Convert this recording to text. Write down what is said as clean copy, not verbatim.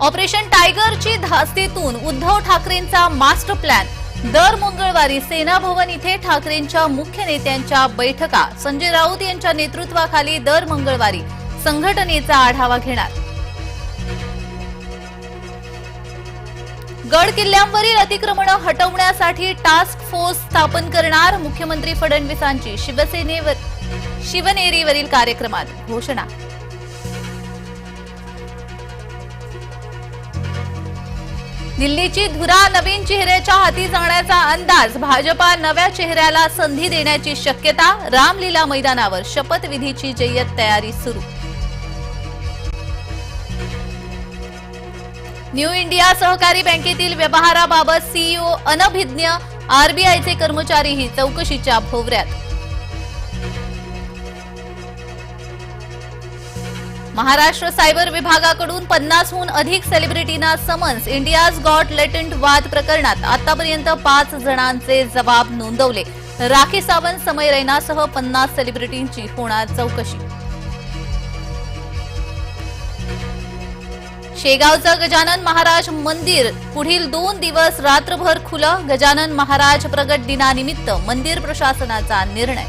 Operation टायगरची धास्तीतून उद्धव ठाकरेंचा मास्टर प्लॅन। दर मंगळवारी सेना भवन इथे ठाकरेंच्या मुख्य नेत्यांच्या बैठका। संजय राऊत यांच्या नेतृत्वाखाली दर मंगळवारी संघटनेचा आढावा घेणार। गड किल्ल्यांवरील अतिक्रमण हटवण्यासाठी टास्क फोर्स स्थापन करणार। मुख्यमंत्री फडणवीसांची शिवनेरीवरील कार्यक्रमात घोषणा। दिल्लीची धुरा नवीन चेहऱ्याच्या हाती जाण्याचा अंदाज। भाजपा नव्या चेहऱ्याला संधी देण्याची शक्यता। रामलीला मैदानावर शपथविधीची जय्यत तयारी सुरू। न्यू इंडिया सहकारी बँकेतील व्यवहाराबाबत सीईओ अनभिज्ञ। आरबीआयचे कर्मचारीही चौकशीच्या भोवऱ्यात। महाराष्ट्र सायबर विभागाकडून 50हून अधिक सेलिब्रिटींना समन्स। इंडियाज गॉट लेटेंट वाद प्रकरणात आतापर्यंत 5 जणांचे जबाब नोंदवले। राखी सावंत, समय रैनासह 50 सेलिब्रिटींची होणार चौकशी। शेगावचं गजानन महाराज मंदिर पुढील 2 दिवस रात्रभर खुलं। गजानन महाराज प्रगट दिनानिमित्त मंदिर प्रशासनाचा निर्णय।